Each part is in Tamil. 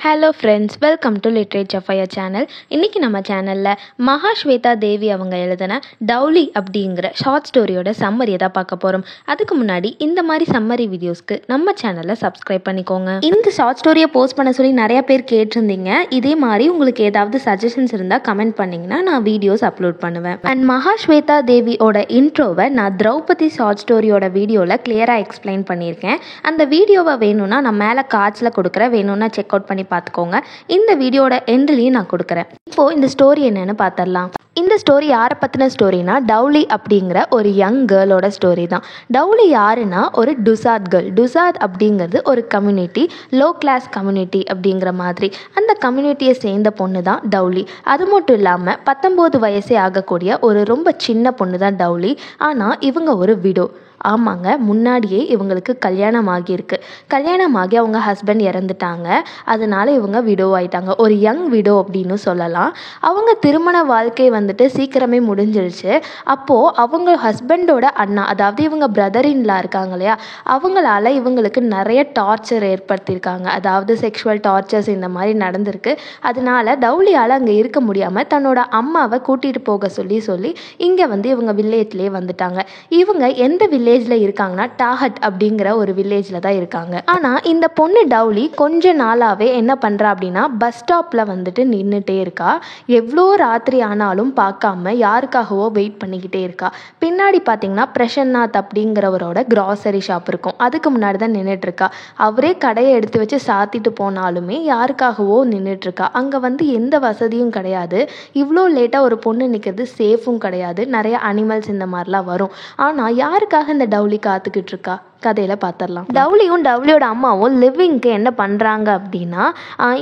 Hello friends, welcome to literature fire channel. இன்றைக்கி நம்ம சேனலில் மகாஸ்வேதா தேவி அவங்க எழுதின டவுலி அப்படிங்கிற ஷார்ட் ஸ்டோரியோட சம்மரியை தான் பார்க்க போகிறோம். அதுக்கு முன்னாடி இந்த மாதிரி சம்மரி வீடியோஸ்க்கு நம்ம சேனலை சப்ஸ்கிரைப் பண்ணிக்கோங்க. இந்த ஷார்ட் ஸ்டோரியை போஸ்ட் பண்ண சொல்லி நிறையா பேர் கேட்டிருந்தீங்க. இதே மாதிரி உங்களுக்கு ஏதாவது சஜஷன்ஸ் இருந்தால் கமெண்ட் பண்ணிங்கன்னா நான் வீடியோஸ் அப்லோட் பண்ணுவேன். அண்ட் மகாஸ்வேதா தேவியோட இன்ட்ரோவை நான் திரௌபதி ஷார்ட் ஸ்டோரியோட வீடியோவில் கிளியராக எக்ஸ்பிளைன் பண்ணியிருக்கேன். அந்த வீடியோவை வேணும்னா நான் மேலே கார்ட்ஸில் கொடுக்குறேன், வேணும்னா செக் அவுட் பண்ணி பார்த்துக்கோங்க. இந்த வீடியோட எண்ட்லையும் நான் கொடுக்குறேன். இப்போது இந்த ஸ்டோரி என்னன்னு பார்த்துடலாம். இந்த ஸ்டோரி யாரை பற்றின ஸ்டோரினா, டவுலி அப்படிங்கிற ஒரு யங் கேர்ளோட ஸ்டோரி தான். டவுலி யாருன்னா ஒரு டுசாத் கேர்ள். டுசாத் அப்படிங்கிறது ஒரு கம்யூனிட்டி, லோ கிளாஸ் கம்யூனிட்டி அப்படிங்கிற மாதிரி. அந்த கம்யூனிட்டியை சேர்ந்த பொண்ணு தான் டவுலி. அது மட்டும் இல்லாமல் 19 வயசே ஆகக்கூடிய ஒரு ரொம்ப சின்ன பொண்ணு தான் டவுலி. ஆனால் இவங்க ஒரு விடோ. ஆமாங்க, முன்னாடியே இவங்களுக்கு கல்யாணம் ஆகியிருக்கு. கல்யாணம் ஆகி அவங்க ஹஸ்பண்ட் இறந்துட்டாங்க. அதனால இவங்க விடோ ஆயிட்டாங்க. ஒரு யங் விடோ அப்படின்னு சொல்லலாம். அவங்க திருமண வாழ்க்கை வந்துட்டு சீக்கிரமே முடிஞ்சிருச்சு. அப்போது அவங்க ஹஸ்பண்டோட அண்ணா, அதாவது இவங்க பிரதர் இன்லா இருக்காங்க இல்லையா, அவங்களால இவங்களுக்கு நிறைய டார்ச்சர் ஏற்படுத்தியிருக்காங்க. அதாவது செக்ஷுவல் டார்ச்சர்ஸ் இந்த மாதிரி நடந்திருக்கு. அதனால டவுலியால் அங்கே இருக்க முடியாமல் தன்னோட அம்மாவை கூட்டிகிட்டு போக சொல்லி இங்கே வந்து இவங்க வில்லேஜ்லேயே வந்துட்டாங்க. இவங்க எந்த வில்லேஜில் இருக்காங்கன்னா, டாஹட் அப்படிங்கிற ஒரு வில்லேஜில் தான் இருக்காங்க. ஆனால் இந்த பொண்ணு டவுலி கொஞ்ச நாளாகவே என்ன பண்ணுறா அப்படின்னா, பஸ் ஸ்டாப்பில் வந்துட்டு நின்றுட்டே இருக்கா. எவ்வளோ ராத்திரி ஆனாலும் பார்க்காம யாருக்காகவோ வெயிட் பண்ணிக்கிட்டே இருக்கா. பின்னாடி பார்த்தீங்கன்னா பிரசன்னாத் அப்படிங்கிறவரோட கிராசரி ஷாப் இருக்கும். அதுக்கு முன்னாடி தான் நின்றுட்டுருக்கா. அவரே கடையை எடுத்து வச்சு சாத்திட்டு போனாலுமே யாருக்காகவோ நின்றுட்டுருக்கா. அங்கே வந்து எந்த வசதியும் கிடையாது. இவ்வளோ லேட்டாக ஒரு பொண்ணு நிற்கிறது சேஃபும் கிடையாது. நிறைய அனிமல்ஸ் இந்த மாதிரிலாம் வரும். ஆனால் யாருக்காக இந்த டவுலி காத்துக்கிட்டு இருக்கா? கதையில் பார்த்துடலாம். டவுலியும் டவுலியோட அம்மாவும் லிவிங்க்கு என்ன பண்ணுறாங்க அப்படின்னா,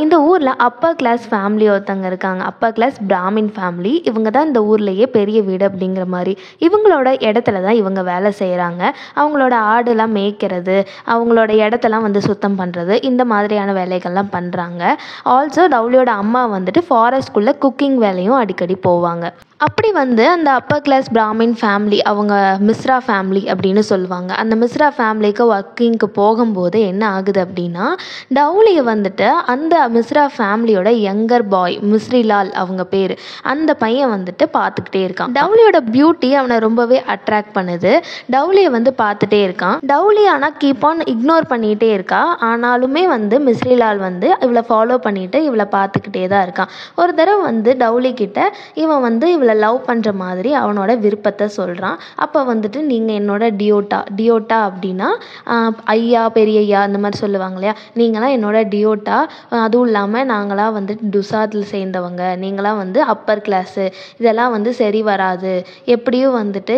இந்த ஊரில் அப்பர் கிளாஸ் ஃபேமிலி ஒருத்தங்க இருக்காங்க. Upper class Brahmin family. இவங்க தான் இந்த ஊர்லேயே பெரிய வீடு அப்படிங்கிற மாதிரி. இவங்களோட இடத்துல தான் இவங்க வேலை செய்கிறாங்க. அவங்களோட ஆடுலாம் மேய்க்கிறது, அவங்களோட இடத்தெல்லாம் வந்து சுத்தம் பண்ணுறது, இந்த மாதிரியான வேலைகள்லாம் பண்ணுறாங்க. ஆல்சோ டவுலியோட அம்மா வந்துட்டு ஃபாரஸ்ட்குள்ளே குக்கிங் வேலையும் அடிக்கடி போவாங்க. அப்படி வந்து அந்த அப்பர் கிளாஸ் பிராமின் ஃபேமிலி, அவங்க மிஸ்ரா ஃபேமிலி அப்படின்னு சொல்லுவாங்க. அந்த மிஸ்ரா ஃபேமிலிக்கு ஒர்க்கிங்க்கு போகும்போது என்ன ஆகுது அப்படின்னா, டவுலியை வந்துட்டு அந்த மிஸ்ரா ஃபேமிலியோட யங்கர் பாய் மிஸ்ரிலால் அவங்க பேர், அந்த பையன் வந்துட்டு பார்த்துக்கிட்டே இருக்கான். டவுலியோட பியூட்டி அவனை ரொம்பவே அட்ராக்ட் பண்ணுது. டவுலியை வந்து பார்த்துட்டே இருக்கான். டவுலி ஆனால் கீப் ஆன் இக்னோர் பண்ணிகிட்டே இருக்கா. ஆனாலுமே வந்து மிஸ்ரிலால் வந்து இவளை ஃபாலோ பண்ணிட்டு இவளை பார்த்துக்கிட்டே தான் இருக்கான். ஒரு தடவை வந்து டவுலி கிட்ட இவன் வந்து இவளை லவ் பண்ணுற மாதிரி அவனோட விருப்பத்தை சொல்கிறான். அப்போ வந்துட்டு நீங்கள் என்னோட டியோட்டா அப்படின்னா ஐயா பெரியய்யா அந்த மாதிரி சொல்லுவாங்க இல்லையா, நீங்களாம் என்னோட டியோட்டா. அதுவும் இல்லாமல் நாங்களாம் வந்துட்டு டுசாத்தில் சேர்ந்தவங்க, நீங்களாம் வந்து அப்பர் கிளாஸு, இதெல்லாம் வந்து சரி வராது, எப்படியும் வந்துட்டு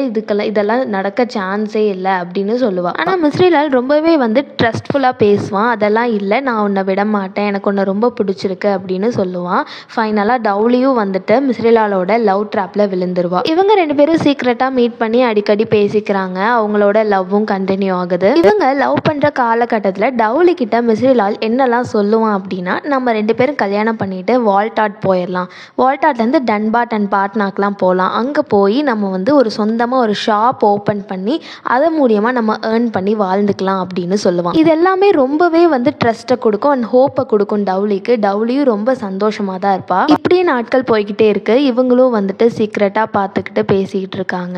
இதெல்லாம் நடக்க சான்ஸே இல்லை அப்படின்னு சொல்லுவாள். ஆனால் மிஸ்ரிலால் ரொம்பவே வந்து ட்ரஸ்ட்ஃபுல்லாக பேசுவான். அதெல்லாம் இல்லை, நான் உன்னை விட மாட்டேன், எனக்கு உன்னை ரொம்ப பிடிச்சிருக்கு அப்படின்னு சொல்லுவான். ஃபைனலாக டவுலியும் வந்துட்டு மிஸ்ரிலாலோட லவ் ட்ராப்பில் விழுந்துருவா. இவங்க 2 பேரும் சீக்ரெட்டாக மீட் பண்ணி அடிக்கடி பேசிக்கிறாங்க. அவங்களோட லவ்வும் கண்டினியூ ஆகுது. இவங்க லவ் பண்ணுற காலகட்டத்தில் டவுலி கிட்ட மிஸ்ரிலால் என்னெல்லாம் சொல்லுவான் அப்படின்னா, நம்ம 2 பேரும் கல்யாணம் பண்ணிட்டு வால்டாட் போயிடலாம், வால்டாட்லேருந்து டன்பாட் அண்ட் பாட்னாக்கெலாம் போகலாம், அங்கே போய் நம்ம வந்து ஒரு சொந்தமாக ஒரு ஷாப் ஓப்பன் பண்ணி அதன் மூலியமாக நம்ம ஏர்ன் பண்ணி வாழ்ந்துக்கலாம் அப்படின்னு சொல்லுவான். இது எல்லாமே ரொம்பவே வந்து ட்ரஸ்ட்டை கொடுக்கும் அண்ட் ஹோப்பை கொடுக்கும் டவுலிக்கு. டவுலியும் ரொம்ப சந்தோஷமாக தான் இருப்பா. இப்படியே நாட்கள் போய்கிட்டே இருக்கு. இவங்களும் வந்துட்டு சீக்ரெட்டாக பார்த்துக்கிட்டு பேசிக்கிட்டு இருக்காங்க.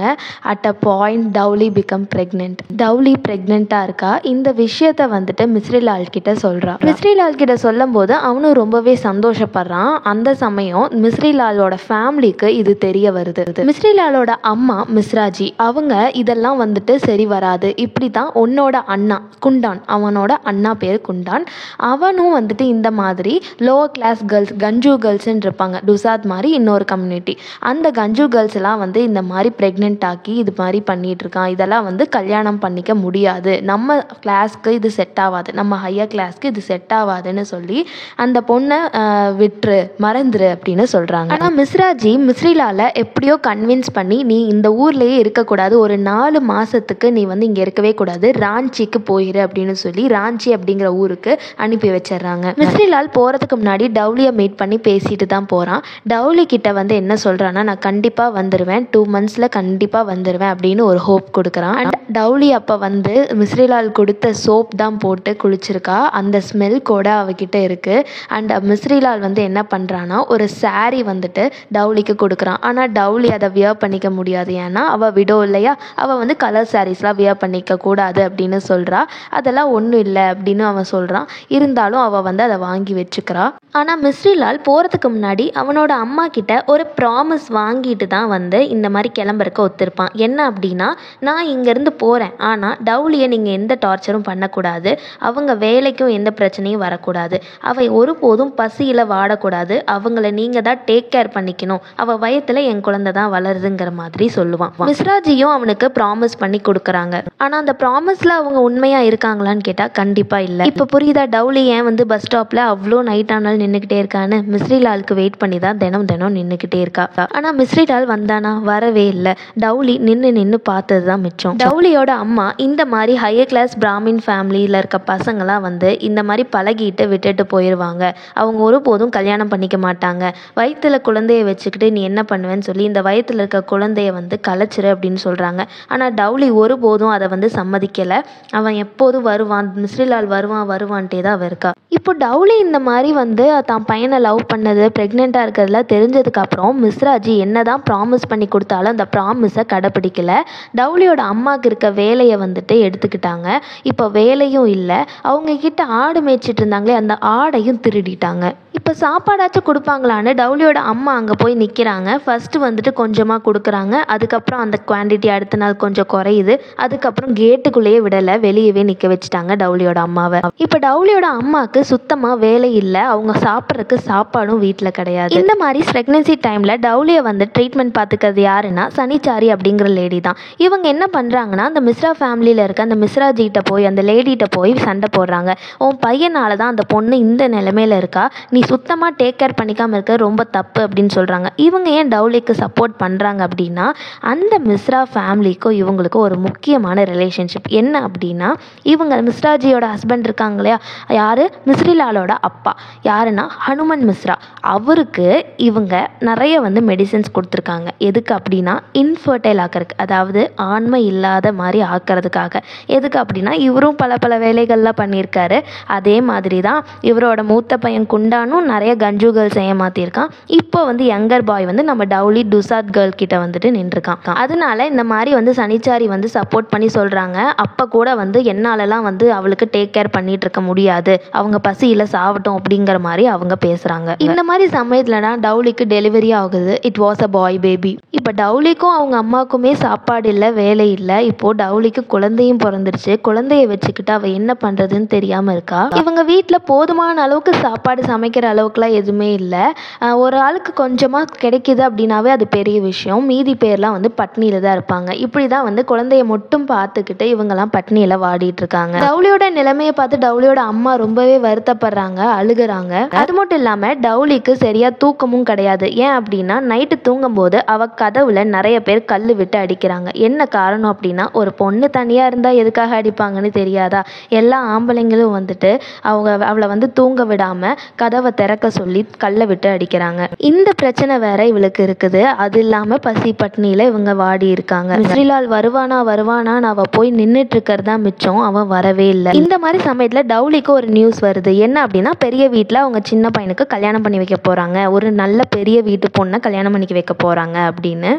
At a point Douloti become pregnant. Douloti ப்ரெக்னெண்ட்டாக இருக்கா. இந்த விஷயத்த வந்துட்டு மிஸ்ரிலால் கிட்ட சொல்கிறான். மிஸ்ரிலால் கிட்ட சொல்லும் போது அவனும் ரொம்பவே சந்தோஷப்படுறான். அந்த சமயம் மிஸ்ரிலாலோட ஃபேமிலிக்கு இது தெரிய வருது. மிஸ்ரிலாலோட அம்மா மிஸ்ராஜி அவங்க இதெல்லாம் வந்துட்டு சரி வராது, இப்படி தான் உன்னோட அண்ணா குண்டான், அவனோட அண்ணா பேர் குண்டான், அவனும் வந்துட்டு இந்த மாதிரி லோவர் கிளாஸ் கேர்ள்ஸ், கஞ்சு கேர்ள்ஸ்ன்னு இருப்பாங்க டுசாத் மாதிரி இன்னொரு கம்யூனிட்டி, அந்த கஞ்சு கேர்ள்ஸ் எல்லாம் வந்து இந்த மாதிரி ப்ரெக்னென்ட் ஆக்கி இது மாதிரி பண்ணிட்டு இருக்கான். இதெல்லாம் வந்து கல்யாணம் பண்ணிக்க முடியாது, நம்ம கிளாஸ்க்கு இது செட் ஆகாது, நம்ம ஹையர் கிளாஸ்க்கு இது செட் ஆகாதுன்னு சொல்லி அந்த பொண்ணை விட்டுரு, மறந்துரு அப்படின்னு சொல்கிறாங்க. ஆனால் மிஸ்ராஜி மிஸ்ரிலால எப்படியோ கன்வின்ஸ் பண்ணி, நீ இந்த ஊர்லேயே இருக்கக்கூடாது, ஒரு 4 மாதத்துக்கு நீ வந்து இங்கே இருக்கவே கூடாது, ராஞ்சிக்கு போயிரு அப்படின்னு சொல்லி ராஞ்சி அப்படிங்கிற ஊருக்கு அனுப்பி வச்சிடுறாங்க. மிஸ்ரிலால் போகிறதுக்கு முன்னாடி டவுலியை மீட் பண்ணி பேசிட்டு தான் போகிறான். டவுலி கிட்ட வந்து என்ன சொல்கிறான்னா, நான் கண்டிப்பாக வந்துடுவேன், 2 months கண்டிப்பாக வந்துடுவேன் அப்படின்னு ஒரு ஹோப் கொடுக்குறான். அண்ட் டவுலி அப்போ வந்து மிஸ்ரிலால் கொடுத்த சோப் தான் போட்டு குளிச்சிருக்கா. அந்த ஸ்மெல் கூட அவகிட்ட இருக்குது. அண்ட் மிஸ்ரிலால் வந்து என்ன பண்ணுறான்னா ஒரு saree வந்துட்டு டவுலிக்கு கொடுக்குறான். ஆனால் டவுலி அதை வியர் பண்ணிக்க முடியாது. ஏன்னா அவள் விடோ இல்லையா, அவள் வந்து கலர் சாரீஸ்லாம் வியர் பண்ணிக்க கூடாது அப்படின்னு சொல்கிறா. அதெல்லாம் ஒன்றும் இல்லை அப்படின்னு அவன் சொல்கிறான். இருந்தாலும் அவள் வந்து அதை வாங்கி வச்சுக்கிறா. ஆனால் மிஸ்ரிலால் போகிறதுக்கு முன்னாடி அவனோட அம்மா கிட்ட ஒரு ப்ராமிஸ் வாங்கிட்டு தான் வந்து இந்த மாதிரி கிளம்புறக்கு ஒத்துருப்பான். என்ன அப்படின்னா, நான் இங்கேருந்து போகிறேன், ஆனால் டவுலியை நீங்கள் எந்த டார்ச்சரும் பண்ணக்கூடாது, அவங்க வேலைக்கும் எந்த பிரச்சனையும் வரக்கூடாது, அவள் ஒருபோதும் பசியில் வாடக்கூடாது, அவங்கள நீங்கள் தான் டேக் கேர் பண்ணிக்கணும், அவள் வயத்தில் என் குழந்தை தான் வளருதுங்கிற மாதிரி சொல்லுவான். மிஸ்ராஜியும் அவனுக்கு ப்ராமிஸ் பண்ணி கொடுக்குறாங்க. ஆனால் அந்த ப்ராமிஸில் அவங்க உண்மையாக இருக்காங்களான்னு கேட்டால் கண்டிப்பாக இல்லை. இப்போ புரியுதா டவுலி ஏன் வந்து பஸ் ஸ்டாப்பில் அவ்வளோ நைட் ஆனாலும் நின்றுக்கிட்டே இருக்கான்னு? மிஸ்ரிலாலுக்கு வெயிட் பண்ணி தான் தினம் நின்றுக்கிட்டே இருக்கா. ஆனால் மிஸ்ரிலால் வந்தானா? வரவே இல்லை. டவுலி நின்று பார்த்தது தான் மிச்சம். டவுலியோட அம்மா இந்த மாதிரி ஹையர் கிளாஸ் பிராமின் ஃபேமிலியில் இருக்க பசங்களாம் வந்து இந்த மாதிரி பழகிட்டு விட்டுட்டு போயிடுவாங்க. அவங்க ஒருபோதும் கல்யாணம் பண்ணிக்க மாட்டாங்க. வயிற்றுல குழந்தைய வச்சுக்கிட்டு நீ என்ன பண்ணுவேன்னு சொல்லி இந்த வயிற்றுல இருக்க குழந்தைய வந்து கலைச்சிரு அப்படின்னு சொல்கிறாங்க. ஆனால் டவுலி ஒருபோதும் அதை வந்து சம்மதிக்கலை. அவன் எப்போதும் வருவான், மிஸ்ரிலால் வருவான்ட்டே தான் அவ இருக்கா. இப்போ டவுலி இந்த மாதிரி வந்து தான் பையனை லவ் பண்ணது, ப்ரெக்னெண்ட்டாக இருக்கிறதுலாம் தெரிஞ்சதுக்கப்புறம் மிஸ்ராஜி என்ன தான் ப்ராமிஸ் பண்ணி கொடுத்தாலும் அந்த ப்ராமிஸை கடைப்பிடிக்கல. டவுலியோட அம்மாவுக்கு இருக்க வேலையை வந்துட்டு எடுத்துக்கிட்டாங்க. இப்போ வேலையும் இல்லை. அவங்க கிட்ட ஆடு மேய்ச்சிட்டு இருந்தாங்களே, அந்த ஆடையும் திருடிட்டாங்க. இப்போ சாப்பாடாச்சும் கொடுப்பாங்களான்னு டவுலியோட அம்மா அங்கே போய் நிற்கிறாங்க. ஃபஸ்ட்டு வந்துட்டு கொஞ்சமாக கொடுக்குறாங்க. அதுக்கப்புறம் அந்த குவான்டிட்டி அடுத்த நாள் கொஞ்சம் குறையுது. அதுக்கப்புறம் கேட்டுக்குள்ளேயே விடலை, வெளியவே நிற்க வச்சுட்டாங்க டவுலியோட அம்மாவை. இப்போ டவுலியோட அம்மாவுக்கு சுத்தமாக வேலை இல்லை. அவங்க சாப்பிட்றதுக்கு சாப்பாடும் வீட்டில் கிடையாது. இந்த மாதிரி ப்ரெக்னன்சி டைமில் டவுலியை வந்து ட்ரீட்மெண்ட் பார்த்துக்கிறது யாருன்னா சனிச்சாரி அப்படிங்கிற லேடி தான். இவங்க என்ன பண்ணுறாங்கன்னா, அந்த மிஸ்ரா ஃபேமிலியில் இருக்க அந்த மிஸ்ராஜிகிட்ட போய் அந்த லேடிகிட்ட போய் சண்டை போடுறாங்க. உன் பையனால தான் அந்த பொண்ணு இந்த நிலைமையில் இருக்கா, நீ சுத்தமாக டேக் கேர் பண்ணிக்காமல் இருக்க, ரொம்ப தப்பு அப்படின்னு சொல்கிறாங்க. இவங்க ஏன் டவுலிக்கு சப்போர்ட் பண்ணுறாங்க அப்படின்னா, அந்த மிஸ்ரா ஃபேமிலிக்கும் இவங்களுக்கும் ஒரு முக்கியமான ரிலேஷன்ஷிப். என்ன அப்படின்னா, இவங்க மிஸ்ராஜியோட ஹஸ்பண்ட் இருக்காங்க இல்லையா, யார், மிஸ்ரிலாலோட அப்பா, யாருன்னா ஹனுமன் மிஸ்ரா. அவருக்கு இவங்க நிறைய வந்து மெடிசன்ஸ் கொடுத்துருக்காங்க. எதுக்கு அப்படின்னா, இன்ஃபர்டைல் ஆக்கிறதுக்கு, அதாவது ஆண்மை இல்லாத மாதிரி ஆக்கிறதுக்காக. எதுக்கு அப்படின்னா, இவரும் பல வேலைகள்லாம் பண்ணியிருக்காரு. அதே மாதிரி தான் இவரோட மூத்த பையன் குண்டானும் நிறைய கஞ்சு கேர்ள்ஸ் ஏமாற்றிருக்கான். இப்போ வந்து யங்கர் பாய் வந்து நம்ம டவுலி டுசாத் கேர்ள் கிட்ட வந்துட்டு நின்றுருக்கான். அதனால இந்த மாதிரி வந்து சனிச்சாரி வந்து சப்போர்ட் பண்ணி சொல்கிறாங்க. அப்போ கூட வந்து என்னாலலாம் வந்து அவளுக்கு டேக் கேர் பண்ணிட்டு இருக்க முடியாது, அவங்க பசியில் சாவட்டும் அப்படிங்கிற மாதிரி அவங்க பேசுகிறாங்க. இந்த மாதிரி சமயத்தில் தான் டவுலிக்கு டெலிவரி ஆகுது. It was a boy baby. இப்போ டவுலிக்கும் அவங்க அம்மாவுக்குமே சாப்பாடு இல்லை, வேலை இல்லை. இப்போது டவுலிக்கு குழந்தையும் பிறந்துருச்சு. குழந்தைய வச்சுக்கிட்டு அவள் என்ன பண்ணுறதுன்னு தெரியாமல் இருக்கா. இவங்க வீட்டில் போதுமான அளவுக்கு சாப்பாடு சமைக்கிற அளவுக்குலாம் எதுவுமே இல்லை. ஒரு ஆளுக்கு கொஞ்சமாக கிடைக்கிது அப்படின்னாவே அது பெரிய விஷயம். மீதி பேர்லாம் வந்து பட்னியில் தான் இருப்பாங்க. இப்படி தான் வந்து குழந்தைய மட்டும் பார்த்துக்கிட்டு இவங்கெல்லாம் பட்னியில் வாடிட்டு இருக்காங்க. டவுலியோட நிலைமையை பார்த்து டவுலியோட அம்மா ரொம்பவே வருத்தப்படுறாங்க, அழுகுறாங்க. அது மட்டும் இல்லாமல் டவுலிக்கு சரியா தூக்கமும் கிடையாது. ஏன் அப்படின்னா, நைட்டு தூங்கும்போது அவ கதவுல நிறைய பேர் கல் விட்டு அடிக்கிறாங்க. என்ன காரணம் அப்படின்னா, ஒரு பொண்ணு தனியாக இருந்தால் எதுக்காக அடிப்பாங்கன்னு தெரியாதா, எல்லா ஆம்பளைங்களும் வந்துட்டு அவளை வந்து தூங்க விடாமல் கதவை திறக்க சொல்லி கல்லை விட்டு அடிக்கிறாங்க. இந்த பிரச்சனை வேற இவளுக்கு இருக்குது. அது இல்லாமல் பசி பட்னியில் இவங்க வாடி இருக்காங்க. மிஸ்ரிலால் வருவானான்னு அவள் போய் நின்றுட்டு இருக்கிறதா மிச்சம். அவன் வரவே இல்லை. இந்த மாதிரி சமயத்தில் டவுலிக்கு ஒரு நியூஸ் வருது. என்ன அப்படின்னா, பெரிய வீட்டில் அவங்க சின்ன பையனுக்கு கல்யாணம் பண்ணி வைக்க போகிறாங்க, ஒரு நல்ல பெரிய வீட்டு பொண்ணை கல்யாணம் பண்ணி வைக்க போகிறாங்க அப்படின்னு.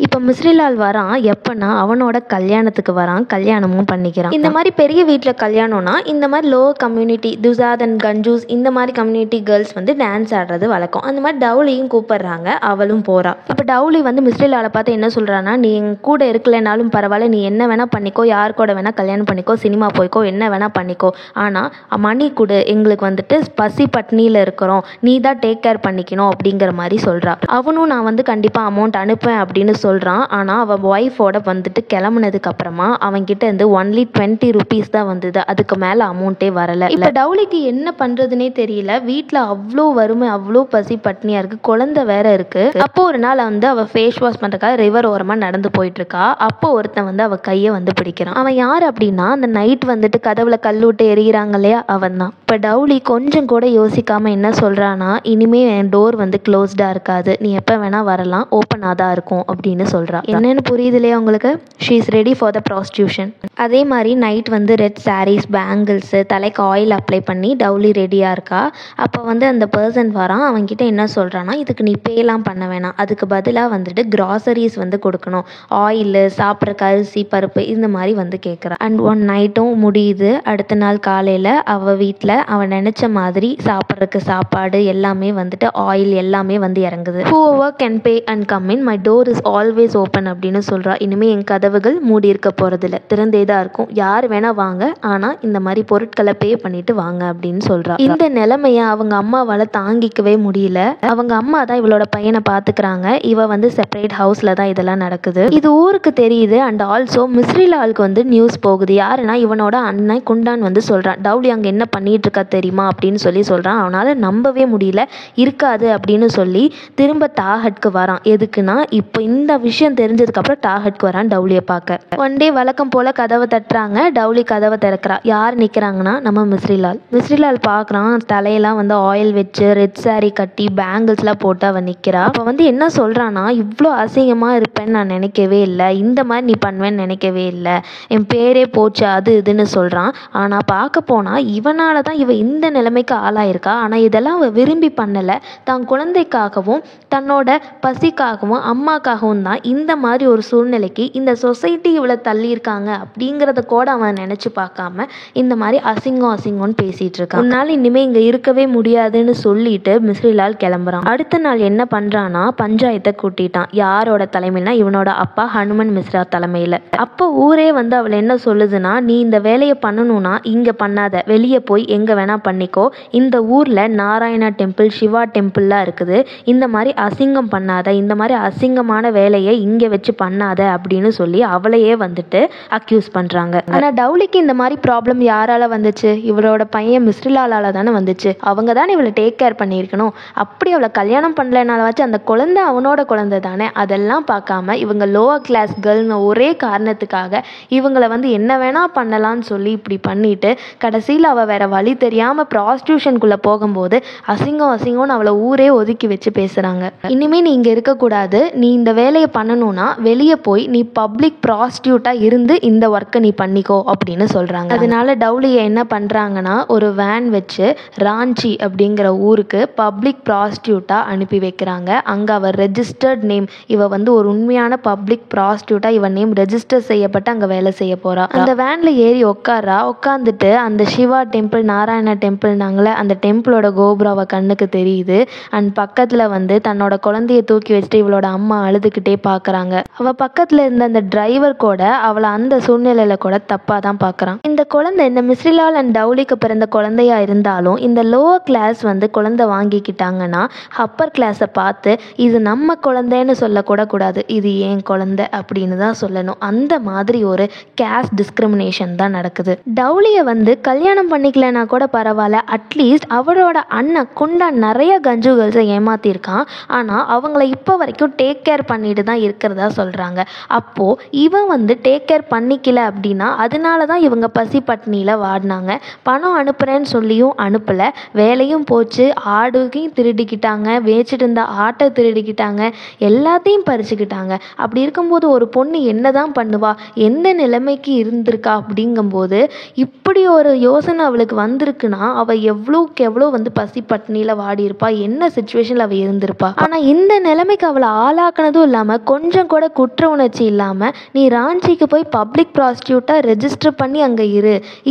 இப்போ மிஸ்ரிலால் வரான். எப்போனா அவனோட கல்யாணத்துக்கு வரான், கல்யாணமும் பண்ணிக்கிறான். இந்த மாதிரி பெரிய வீட்டில் கல்யாணம்னா இந்த மாதிரி லோவர் கம்யூனிட்டி துசாத் அண்ட் கஞ்சூஸ் இந்த மாதிரி கம்யூனிட்டி கேர்ள்ஸ் வந்து டான்ஸ் ஆடுறது வழக்கம். அந்த மாதிரி டவுலியும் கூப்பிடுறாங்க, அவளும் போகிறா. இப்போ டவுலி வந்து மிஸ்ரிலாலை பார்த்து என்ன சொல்கிறான்னா, நீ எங்கள் கூட இருக்கலைனாலும் பரவாயில்ல, நீ என்ன வேணால் பண்ணிக்கோ, யார் கூட வேணால் கல்யாணம் பண்ணிக்கோ, சினிமா போய்க்கோ, என்ன வேணால் பண்ணிக்கோ, ஆனால் மணி கொடு, எங்களுக்கு வந்துட்டு பசி பட்னியில் இருக்கிறோம், நீ தான் டேக் கேர் பண்ணிக்கணும் அப்படிங்கிற மாதிரி சொல்கிறா. அவனும் நான் வந்து கண்டிப்பாக அமௌண்ட் அனுப்பேன் அப்படின்னு சொல்கிறான். ஆனால் அவன் ஒய்ஃபோட வந்துட்டு கிளம்புனதுக்கு அப்புறமா அவன்கிட்ட இருந்து ஒன்லி 20 rupees தான் வந்தது. அதுக்கு மேலே அமௌண்ட்டே வரலை. இப்போ டவுலிக்கு என்ன பண்ணுறதுனே தெரியல. வீட்டில் அவ்வளோ வறுமை, அவ்வளோ பசி பட்னியாக இருக்குது, குழந்தை வேற இருக்குது. அப்போ ஒரு நாள் வந்து அவள் ஃபேஸ் வாஷ் பண்ணுறதுக்காக ரிவர் ஓரமாக நடந்து போயிட்டுருக்கா. அப்போ ஒருத்தன் வந்து அவள் கையை வந்து பிடிக்கிறான். அவன் யார் அப்படின்னா, அந்த நைட் வந்துட்டு கதவுல கல் விட்டு எறிகிறாங்க இல்லையா, அவன் தான். இப்போ டவுலி கொஞ்சம் கூட யோசிக்காமல் என்ன சொல்கிறான்னா, இனிமேல் என் டோர் வந்து க்ளோஸ்டாக இருக்காது, நீ எப்போ வேணால் வரலாம், ஓப்பனாக தான் இருக்கும் அப்படின்னு அப்படின்னு சொல்கிறா. என்னென்னு புரியுது இல்லையா உங்களுக்கு? She is ready for the prostitution. அதே மாதிரி நைட் வந்து ரெட் சாரீஸ், பேங்கிள்ஸு, தலைக்கு ஆயில் அப்ளை பண்ணி டவுலி ரெடியாக இருக்கா. அப்போ வந்து அந்த பர்சன் வரான். அவன்கிட்ட என்ன சொல்கிறான்னா, இதுக்கு நீ பேலாம் பண்ண வேணாம், அதுக்கு பதிலாக வந்துட்டு கிராசரிஸ் வந்து கொடுக்கணும், ஆயிலு, சாப்பிட்றக்கு அரிசி, பருப்பு, இந்த மாதிரி வந்து கேட்குறான். அண்ட் ஒன் நைட்டும் முடியுது. அடுத்த நாள் காலையில் அவள் வீட்டில் அவன் நினச்ச மாதிரி சாப்பிட்றதுக்கு சாப்பாடு எல்லாமே வந்துட்டு ஆயில் எல்லாமே வந்து இறங்குது. whoever can pay and come in, my door is always open அப்படின்னு சொல்கிறா. இனிமேல் என் கதவுகள் மூடி இருக்க போகிறதில்ல, திறந்தே தான் இருக்கும், யார் வேணால் வாங்க, ஆனால் இந்த மாதிரி பொருட்களை பே பண்ணிட்டு வாங்க அப்படின்னு சொல்கிறா. இந்த நிலைமையை அவங்க அம்மாவால் தாங்கிக்கவே முடியல. அவங்க அம்மா தான் இவளோட பையனை பார்த்துக்கிறாங்க. இவ வந்து செப்பரேட் ஹவுஸில் தான் இதெல்லாம் நடக்குது. இது ஊருக்கு தெரியுது. அண்ட் ஆல்சோ மிஸ்ரிலாலுக்கு வந்து நியூஸ் போகுது. யாருன்னா இவனோட அண்ணன் குண்டான் வந்து சொல்கிறான், டவுலி அங்கே என்ன பண்ணிட்டு இருக்கா தெரியுமா அப்படின்னு சொல்கிறான். அவனால் நம்பவே முடியல. இருக்காது அப்படின்னு சொல்லி திரும்ப டாஹட்க்கு வரான். எதுக்குன்னா இப்போ இந்த விஷயம் தெரிஞ்சதுக்கப்புறம் டாஹட்க்கு வரான் டவுலியை பார்க்க. ஒன் டே வழக்கம் போல் கதவை தட்டுறாங்க. டவுலி கதவை திறக்கிறா. யார் நிற்கிறாங்கன்னா நம்ம மிஸ்ரிலால். மிஸ்ரிலால் பார்க்குறான். தலையெல்லாம் வந்து ஆயில் வச்சு ரெட் சாரி கட்டி பேங்கிள்ஸ்லாம் போட்டு அவன் நிற்கிறா. அப்போ வந்து என்ன சொல்கிறான்னா, இவ்வளோ அசிங்கமாக இருப்பேன்னு நான் நினைக்கவே இல்லை, இந்த மாதிரி நீ பண்ணுவேன்னு நினைக்கவே இல்லை, என் பேரே போச்சு, அது இதுன்னு சொல்கிறான். ஆனால் பார்க்க போனால் இவனால தான் இவ இந்த நிலைமைக்கு ஆளாயிருக்கா. ஆனால் இதெல்லாம் அவள் விரும்பி பண்ணலை. தான் குழந்தைக்காகவும் தன்னோட பசிக்காகவும் அம்மாக்காகவும் தான் இந்த மாதிரி ஒரு சூழ்நிலைக்கு இந்த சொசைட்டி இவளை தள்ளியிருக்காங்க அப்படிங்கிறத கூட அவன் நினச்சி பார்க்காம இந்த மாதிரி அசிங்கம்னு பேசிகிட்டு இருக்கான். உன்னால் இனிமேல் இங்கே இருக்கவே முடியாதுன்னு சொல்லிட்டு மிஸ்ரிலால் கிளம்புறான். அடுத்த நாள் என்ன பண்ணுறான்னா, பஞ்சாயத்தை கூட்டிட்டான். யாரோட தலைமையில்னா இவனோட அப்பா ஹனுமன் மிஸ்ரா தலைமையில். அப்போ ஊரே வந்து அவளை என்ன சொல்லுதுன்னா, நீ இந்த வேலையை பண்ணணும்னா இங்கே பண்ணாத, வெளியே போய் எங்கே வேணால் பண்ணிக்கோ, இந்த ஊரில் நாராயணா டெம்பிள், சிவா டெம்பிள்லாம் இருக்குது, இந்த மாதிரி அசிங்கம் பண்ணாத, இந்த மாதிரி அசிங்கமான வேலையை இங்கே வச்சு பண்ணாத அப்படின்னு சொல்லி அவளையே வந்துட்டு அக்யூஸ் பண்ணுறாங்க. ஆனால் டவுலிக்கு இந்த மாதிரி ப்ராப்ளம் யாரால் வந்துச்சு? இவளோட பையன் மிஸ்ரிலாலால் தானே வந்துச்சு. அவங்க தானே இவளை டேக் கேர் பண்ணியிருக்கணும். அப்படி அவளை கல்யாணம் பண்ணலனாலவாச்சு அந்த குழந்தை அவனோட குழந்தை தானே. அதெல்லாம் பார்க்காம இவங்க லோவர் கிளாஸ் கேர்ள்னு ஒரே காரணத்துக்காக இவங்களை வந்து என்ன வேணால் பண்ணலான்னு சொல்லி இப்படி பண்ணிட்டு கடைசியில் அவள் வேற வழி தெரியாமல் ப்ராஸ்டியூஷனுக்குள்ளே போகும்போது அசிங்கம்னு அவளை ஊரே ஒதுக்கி வச்சு பேசுகிறாங்க. இனிமேல் நீ இங்கே இருக்கக்கூடாது, நீ இந்த வேலையை பண்ணணும்னா வெளியே போய் நீ பப்ளிக் ப்ராஸ்டியூட்டாக இருந்து இந்த ஒர்க்கை நீ பண்ணிக்கோ அப்படின்னு சொல்கிறாங்க. அதனால டவுலியை என்ன பண்ணுறாங்கன்னா, ஒரு வேன் வச்சு ராஞ்சி அப்படிங்கிற ஊருக்கு பப்ளிக் ப்ராஸ்டியூட்டாக அனுப்பி வைக்கிறாங்க. அங்கே அவர் ரெஜிஸ்டர்ட் நேம், இவ வந்து ஒரு உண்மையான பப்ளிக் ப்ராஸ்டியூட்டாக இவன் நேம் ரெஜிஸ்டர் செய்யப்பட்டு அங்கே வேலை செய்ய போகிறா. அந்த வேனில் ஏறி உட்காந்துட்டு அந்த சிவா டெம்பிள், நாராயணா டெம்பிள்னாங்களே அந்த டெம்பிளோட கோபுரம் அவள் கண்ணுக்கு தெரியுது. அண்ட் பக்கத்தில் வந்து தன்னோட குழந்தைய தூக்கி வச்சுட்டு இவளோட அம்மா அழுதுகிட்டே பார்க்குறாங்க. அவள் பக்கத்தில் இருந்த அந்த டிரைவர் கூட அவளை அந்த சூழ்நிலையில் கூட தப்பாக தான் பார்க்குறான். இந்த குழந்தை இந்த மிஸ்ரிலால் அண்ட் டவுலிக்கு பிறந்த குழந்தையா இருந்தாலும் இந்த லோவர் கிளாஸ் வந்து குழந்தை வாங்கிக்கிட்டாங்கன்னா அப்பர் கிளாஸை பார்த்து இது நம்ம குழந்தைன்னு சொல்லக்கூட கூடாது, இது ஏன் குழந்தை அப்படின்னு தான் சொல்லணும். அந்த மாதிரி ஒரு கேஸ்ட் டிஸ்கிரிமினேஷன் தான் நடக்குது. டவுலியை வந்து கல்யாணம் பண்ணிக்கலனா கூட பரவாயில்ல, அட்லீஸ்ட் அவளோட அண்ணன் குண்டான் நிறைய கஞ்சு கேர்ள்ஸை ஏமாத்திருக்கான். ஆனால் அவங்கள இப்போ வரைக்கும் டேக் கேர் பண்ணிட்டு தான் இருக்கிறதா சொல்கிறாங்க. அப்போது இவன் வந்து டேக் கேர் பண்ணிக்கல அப்படின்னா அதனால தான் இவங்க பசி பட்னியில் வாடினாங்க. பணம் அனுப்புகிறேன்னு சொல்லியும் அனுப்பலை, வேலையும் போச்சு, ஆடுகையும் திருடிக்கிட்டாங்க, வேச்சிட்டு இருந்த ஆட்டை திருடிக்கிட்டாங்க, எல்லாத்தையும் பறிச்சுக்கிட்டாங்க. அப்படி இருக்கும்போது ஒரு பொண்ணு என்ன தான் பண்ணுவா, எந்த நிலைமைக்கு இருந்திருக்கா அப்படிங்கும்போது இப்படி ஒரு யோசனை அவளுக்கு வந்திருக்குன்னா அவள் எவ்வளோக்கு எவ்வளோ வந்து பசி பட்னியில் வாடி இருப்பா, என்ன சுச்சுவேஷனில் அவள் இருந்திருப்பா. ஆனால் இந்த நிலைமைக்கு அவளை ஆளாக்குனதும் இல்லாமல் கொஞ்சம் கூட குற்ற உணர்ச்சி இல்லாமல் நீ ராஞ்சிக்கு போய் பப்ளிக் ப்ராஸ்டியூட்டாக ரெஜிஸ்டர் பண்ணி அங்கே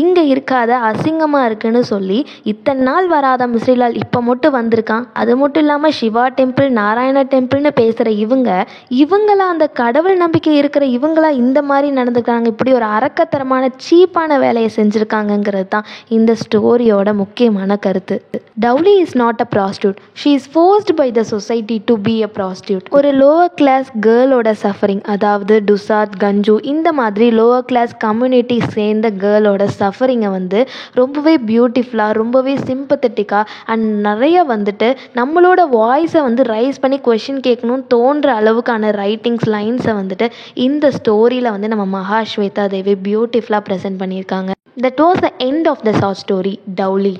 இங்கே இருக்காத, அசிங்கமாக இருக்குன்னு சொல்லி இத்தனை நாள் வராத மிஸ்ரிலால் இப்போ மட்டும் வந்திருக்கான். அது மட்டும் இல்லாமல் சிவா டெம்பிள், நாராயணா டெம்பிள்னு பேசுகிற இவங்களா அந்த கடவுள் நம்பிக்கை இருக்கிற இவங்களா இந்த மாதிரி நடந்துக்கிறாங்க, இப்படி ஒரு அரக்கத்தரமான சீப்பான வேலையை செஞ்சுருக்காங்கங்கிறது தான் இந்த ஸ்டோரியோட முக்கியமான கருத்து. Douloti is not a prostitute, she is forced by the society to be a prostitute. ஒரு லோவர் கிளாஸ் கேர்ளோட சஃபரிங், அதாவது டுசாத், கஞ்சு இந்த மாதிரி லோவர் கிளாஸ் கம்யூனிட்டி சேர்ந்த கேர்ளோட சஃபரிங்கை வந்து ரொம்பவே பியூட்டிஃபுல்லாக, ரொம்பவே சிம்பத்தட்டிக்காக அண்ட் நிறைய வந்துட்டு நம்மளோட வாய்ஸை வந்து ரைஸ் பண்ணி கொஷின் கேட்கணும்னு தோன்ற அளவுக்கான ரைட்டிங்ஸ், லைன்ஸை வந்துட்டு இந்த ஸ்டோரியில் வந்து நம்ம மகாஸ்வேதா தேவி பியூட்டிஃபுல்லாக ப்ரெசென்ட் பண்ணியிருக்காங்க. That was the end of the short story, Dowli.